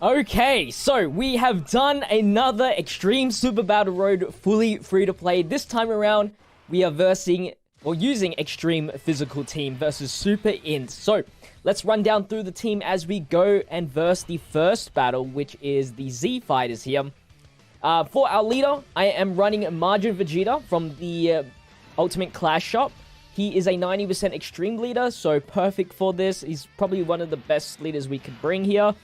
Okay, so we have done another Extreme Super Battle Road fully free to play. This time around, we are using Extreme Physical Team versus Super Int. So let's run down through the team as we go and verse the first battle, which is the Z Fighters here. For our leader, I am running Margin Vegeta from the Ultimate Clash Shop. He is a 90% Extreme leader, so perfect for this. He's probably one of the best leaders we could bring here.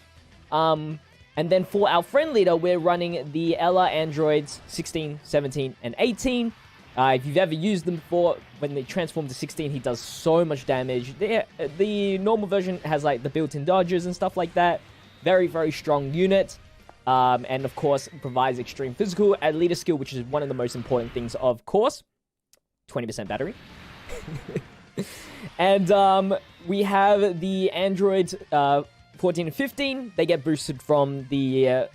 And then for our friend leader, we're running the Ella Androids 16, 17, and 18. If you've ever used them before, when they transform to 16, he does so much damage. The normal version has like the built-in dodges and stuff like that. Very, very strong unit. And of course, provides extreme physical and leader skill, which is one of the most important things, of course. 20% battery. And we have the androids 14 and 15. They get boosted from the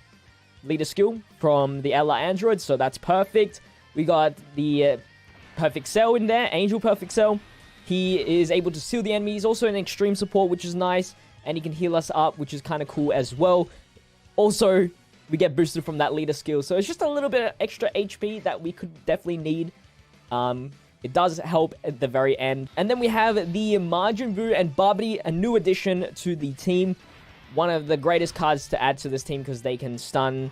leader skill from the Ella androids, so that's perfect. We got the Perfect Cell in there, Angel Perfect Cell. He is able to seal the enemy. He's also an extreme support, which is nice, and he can heal us up, which is kind of cool as well. Also, we get boosted from that leader skill, so it's just a little bit of extra HP that we could definitely need. It does help at the very end. And then we have the Majin Buu and Babidi, a new addition to the team. One of the greatest cards to add to this team because they can stun,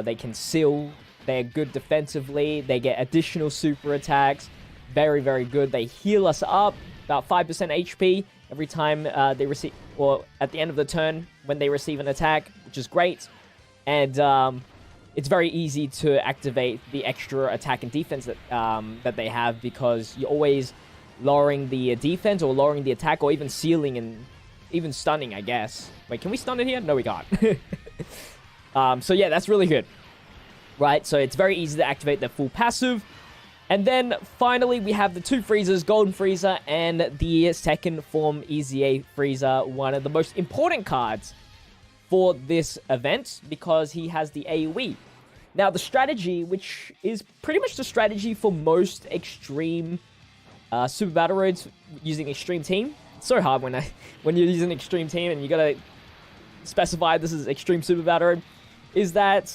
they can seal, they're good defensively, they get additional super attacks. Very, very good. They heal us up about 5% HP every time they receive, or at the end of the turn when they receive an attack, which is great. And it's very easy to activate the extra attack and defense that they have, because you're always lowering the defense or lowering the attack or even sealing and even stunning, I guess. Wait, can we stun it here? No, we can't. So yeah, that's really good. Right, so it's very easy to activate their full passive. And then finally, we have the two Friezas, Golden Frieza and the second form EZA Frieza, one of the most important cards for this event, because he has the AoE. Now, the strategy, which is pretty much the strategy for most extreme Super Battle Roads using Extreme Team. It's so hard when you're using Extreme Team and you gotta specify this is Extreme Super Battle Road, is that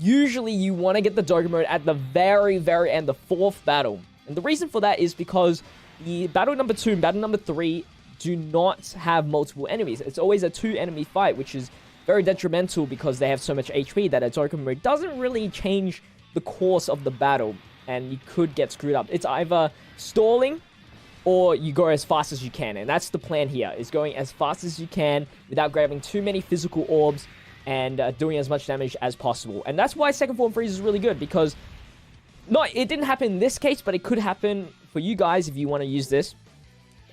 usually you want to get the Dokkan mode at the very, very end, the fourth battle. And the reason for that is because the battle number 2 and battle number 3 do not have multiple enemies. It's always a 2-enemy fight, which is very detrimental because they have so much HP that a Dokkan mode doesn't really change the course of the battle, and you could get screwed up. It's either stalling or you go as fast as you can, and that's the plan here, is going as fast as you can without grabbing too many physical orbs and doing as much damage as possible. And that's why second form freeze is really good, because it didn't happen in this case, but it could happen for you guys if you want to use this.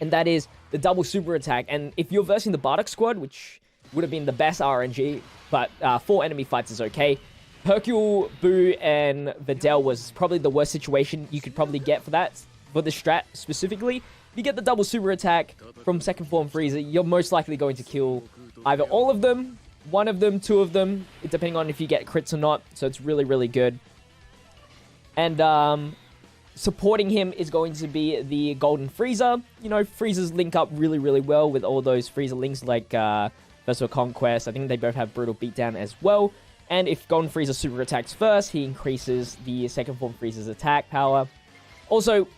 And that is the double super attack. And if you're versing the Bardock squad, which would have been the best RNG, but 4 enemy fights is okay. Hercule, Buu, and Videl was probably the worst situation you could probably get for that, for this strat specifically. If you get the double super attack from second form Frieza, you're most likely going to kill either all of them, one of them, 2 of them, depending on if you get crits or not. So it's really, really good. And supporting him is going to be the Golden Frieza. You know, Friezas link up really, really well with all those Frieza links like Versal Conquest. I think they both have Brutal Beatdown as well. And if Golden Frieza super attacks first, he increases the second form Frieza's attack power. Also,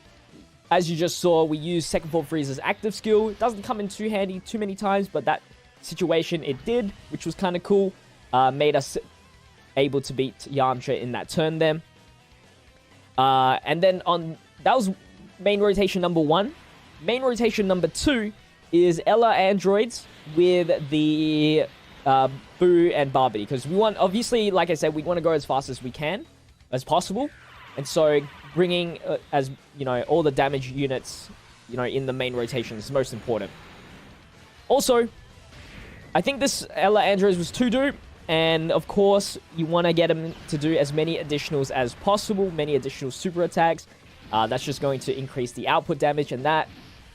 as you just saw, we use second form Frieza's active skill. It doesn't come in too handy too many times, but that situation it did, which was kind of cool. Made us able to beat Yamcha in that turn there. And then that was main rotation number 1. Main rotation number 2 is Ella Androids with the Buu and Babidi, because we want, obviously, like I said, we want to go as fast as we can, as possible. And so bringing, as you know, all the damage units, you know, in the main rotation is most important. Also, I think this Ella Androids was 2-do, and of course, you want to get him to do as many additionals as possible, many additional super attacks. That's just going to increase the output damage, and that,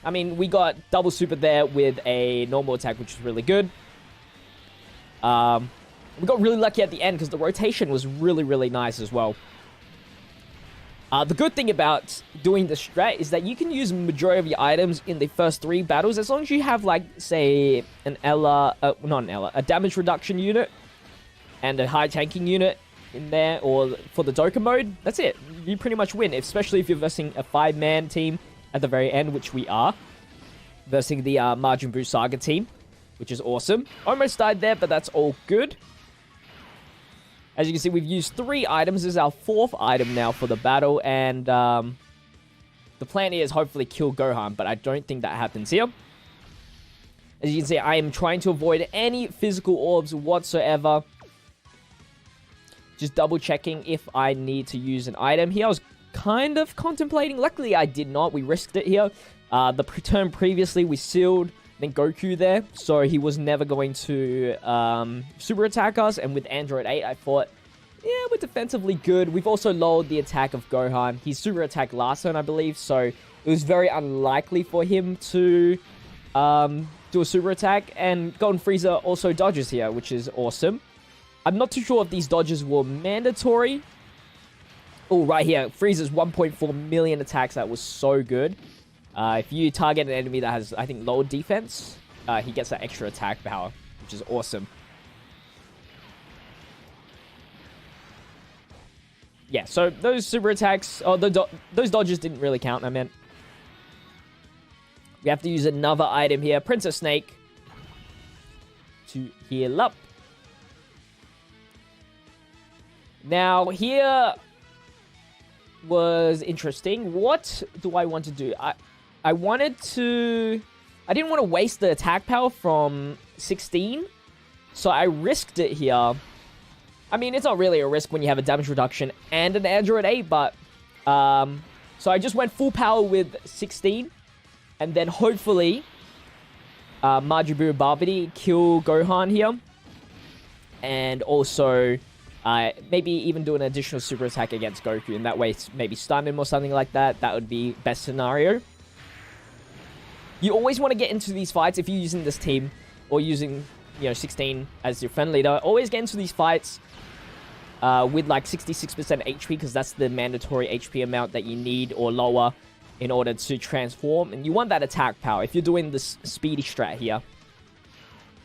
I mean, we got double super there with a normal attack, which is really good. We got really lucky at the end because the rotation was really, really nice as well. The good thing about doing the strat is that you can use majority of your items in the first 3 battles as long as you have, like, say, a damage reduction unit and a high tanking unit in there, or for the Dokkan mode. That's it. You pretty much win, especially if you're versing a 5-man team at the very end, which we are. Versing the Majin Buu Saga team, which is awesome. Almost died there, but that's all good. As you can see, we've used 3 items. This is our 4th item now for the battle. And the plan here is hopefully kill Gohan, but I don't think that happens here. As you can see, I am trying to avoid any physical orbs whatsoever. Just double checking if I need to use an item here. I was kind of contemplating. Luckily, I did not. We risked it here. The turn previously, we sealed, I think, Goku there. So he was never going to super attack us. And with Android 8, I thought, yeah, we're defensively good. We've also lowered the attack of Gohan. He super attacked last turn, I believe. So it was very unlikely for him to do a super attack. And Golden Frieza also dodges here, which is awesome. I'm not too sure if these dodges were mandatory. Oh, right here. Frieza's 1.4 million attacks. That was so good. If you target an enemy that has, I think, lower defense, he gets that extra attack power, which is awesome. Yeah, so those super attacks... Oh, those dodges didn't really count, I meant. We have to use another item here. Princess Snake. To heal up. Now, here was interesting. What do I want to do? I wanted to... I didn't want to waste the attack power from 16. So I risked it here. I mean, it's not really a risk when you have a damage reduction and an Android 8, but... so I just went full power with 16. And then hopefully... Majin Buu Babidi kill Gohan here. And also... maybe even do an additional super attack against Goku, and that way maybe stun him or something like that. That would be best scenario. You always want to get into these fights if you're using this team or using, 16 as your friend leader. Always get into these fights with like 66% HP, because that's the mandatory HP amount that you need or lower in order to transform. And you want that attack power if you're doing this speedy strat here.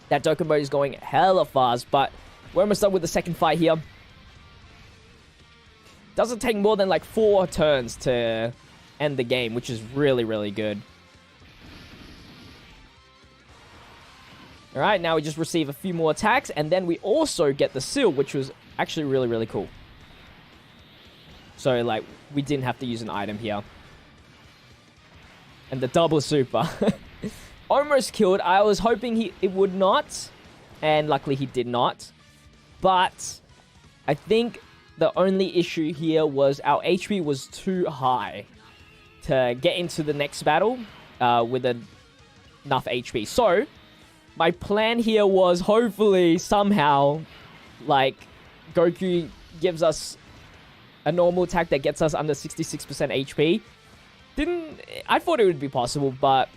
That Dokkan mode is going hella fast, but we're almost done with the second fight here. Doesn't take more than like 4 turns to end the game, which is really, really good. Alright, now we just receive a few more attacks, and then we also get the seal, which was actually really, really cool. So, like, we didn't have to use an item here. And the double super. Almost killed. I was hoping it would not, and luckily he did not. But I think the only issue here was our HP was too high to get into the next battle with enough HP. So, my plan here was hopefully somehow, like, Goku gives us a normal attack that gets us under 66% HP. I thought it would be possible, but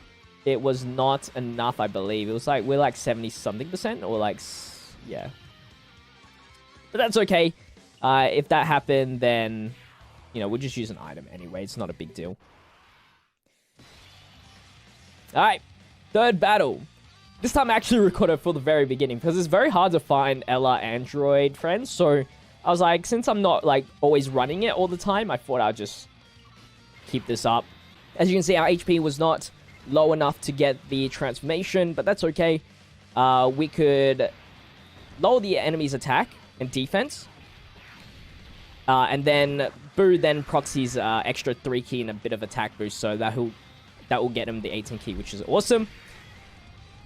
it was not enough, I believe. It was like, we're like 70-something%, or like, yeah. But that's okay. If that happened, then, we'll just use an item anyway. It's not a big deal. Alright, third battle. This time I actually recorded for the very beginning, because it's very hard to find Ella Android friends. So I was like, since I'm not like always running it all the time, I thought I'd just keep this up. As you can see, our HP was not low enough to get the transformation, but that's okay. We could lower the enemy's attack and defense. And then Buu then proxies extra 3 key and a bit of attack boost, so that will get him the 18 key, which is awesome.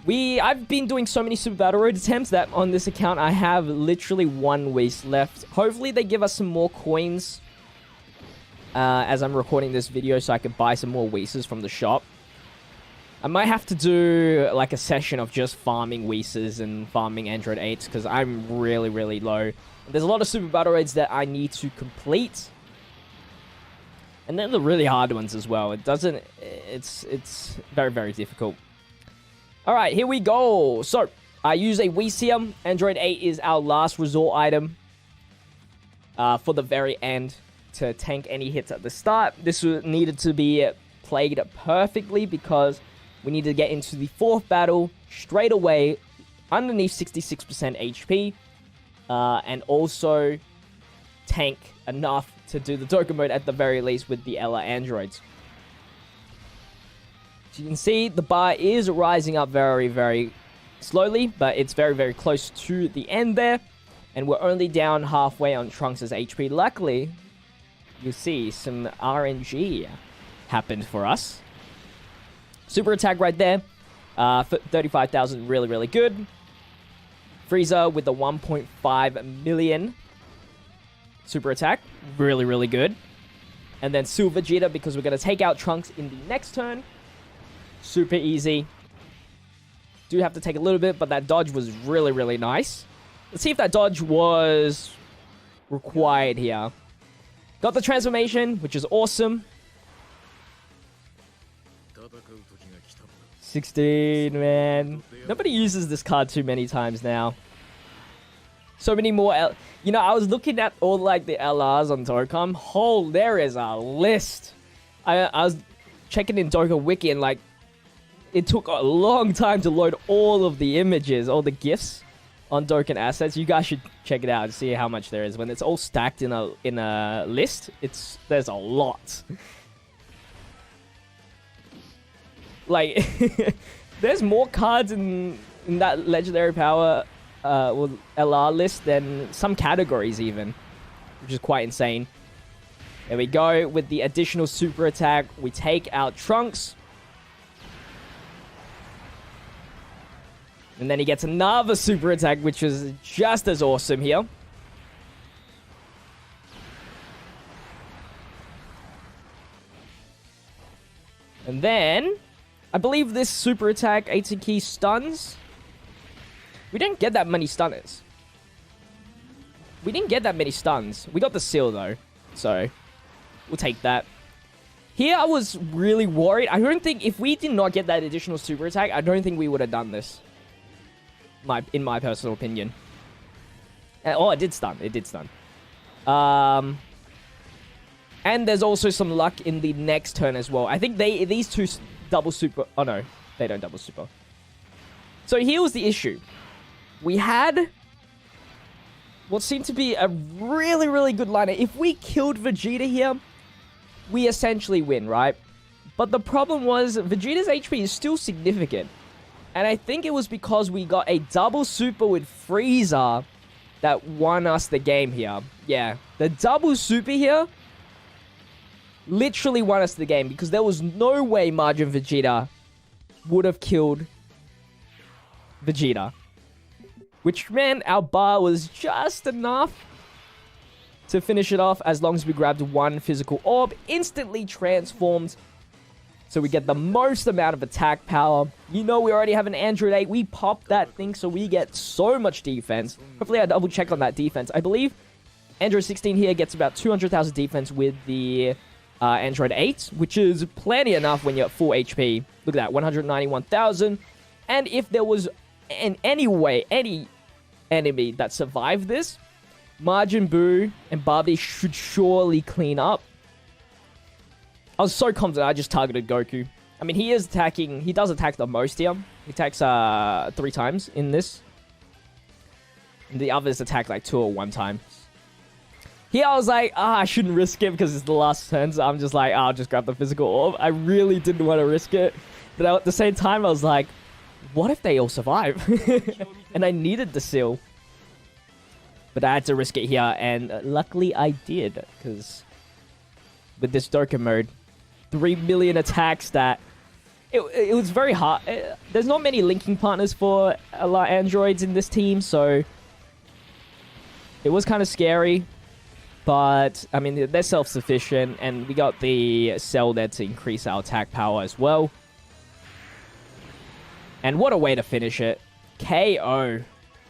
I've been doing so many Super Battle Road attempts that on this account I have literally 1 waste left. Hopefully they give us some more coins as I'm recording this video, so I can buy some more Whis from the shop. I might have to do like a session of just farming Whis and farming Android 8s, because I'm really, really low. There's a lot of Super Battle Raids that I need to complete. And then the really hard ones as well. It's very, very difficult. Alright, here we go. So, I use a Whis here. Android 8 is our last resort item for the very end. to tank any hits at the start. This needed to be played perfectly because we need to get into the 4th battle straight away underneath 66% HP, and also tank enough to do the Dokkan mode at the very least with the Ella androids. So you can see the bar is rising up very, very slowly, but it's very, very close to the end there. And we're only down halfway on Trunks' HP. Luckily, you see some RNG happened for us. Super attack right there. 35,000, really, really good. Frieza with the 1.5 million super attack. Really, really good. And then Silver Vegeta because we're going to take out Trunks in the next turn. Super easy. Do have to take a little bit, but that dodge was really, really nice. Let's see if that dodge was required here. Got the transformation, which is awesome. 16, man. Nobody uses this card too many times now. So many more... You know, I was looking at all, like, the LRs on Dokkan. Oh, there is a list. I was checking in Dokkan Wiki, and, like, it took a long time to load all of the images, all the GIFs on Dokkan assets. You guys should check it out and see how much there is. When it's all stacked in a list, there's a lot. Like, there's more cards in that legendary power LR list than some categories even, which is quite insane. There we go with the additional super attack. We take out Trunks. And then he gets another super attack, which is just as awesome here. And then, I believe this super attack, 18 key stuns. We didn't get that many stunners. We didn't get that many stuns. We got the seal though, so we'll take that. Here I was really worried. I don't think, if we did not get that additional super attack, I don't think we would have done this. In my personal opinion. Oh, it did stun. It did stun. And there's also some luck in the next turn as well. I think these two double super... Oh, no. They don't double super. So here was the issue. We had what seemed to be a really, really good liner. If we killed Vegeta here, we essentially win, right? But the problem was Vegeta's HP is still significant. And I think it was because we got a double super with Frieza that won us the game here. Yeah, the double super here literally won us the game because there was no way Majin Vegeta would have killed Vegeta. Which, man, our bar was just enough to finish it off as long as we grabbed one physical orb. Instantly transformed. So we get the most amount of attack power. You know we already have an Android 8. We pop that thing so we get so much defense. Hopefully I double check on that defense. I believe Android 16 here gets about 200,000 defense with the Android 8, which is plenty enough when you're at full HP. Look at that, 191,000. And if there was in any way, any enemy that survived this, Majin Buu and Barbie should surely clean up. I was so confident I just targeted Goku. I mean, he is attacking... He does attack the most here. He attacks 3 times in this. And the others attack like 2 or 1 time. Here I was like, I shouldn't risk it because it's the last turn. So I'm just like, I'll just grab the physical orb. I really didn't want to risk it. But at the same time, I was like, what if they all survive? And I needed the seal. But I had to risk it here. And luckily I did. Because with this Dokkan mode... 3 million attack stat. It was very hard. There's not many linking partners for a lot of androids in this team, so it was kind of scary. But, I mean, they're self-sufficient, and we got the cell there to increase our attack power as well. And what a way to finish it. KO.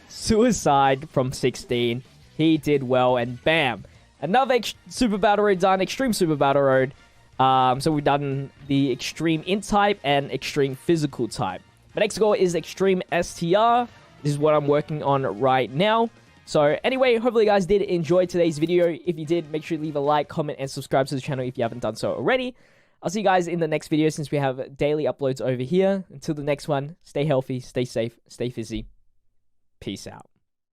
Suicide from 16. He did well, and bam. Another Super Battle Road done. Extreme Super Battle Road. So we've done the Extreme Int type and Extreme Physical type. The next goal is Extreme STR. This is what I'm working on right now. So anyway, hopefully you guys did enjoy today's video. If you did, make sure you leave a like, comment, and subscribe to the channel if you haven't done so already. I'll see you guys in the next video since we have daily uploads over here. Until the next one, stay healthy, stay safe, stay fizzy. Peace out.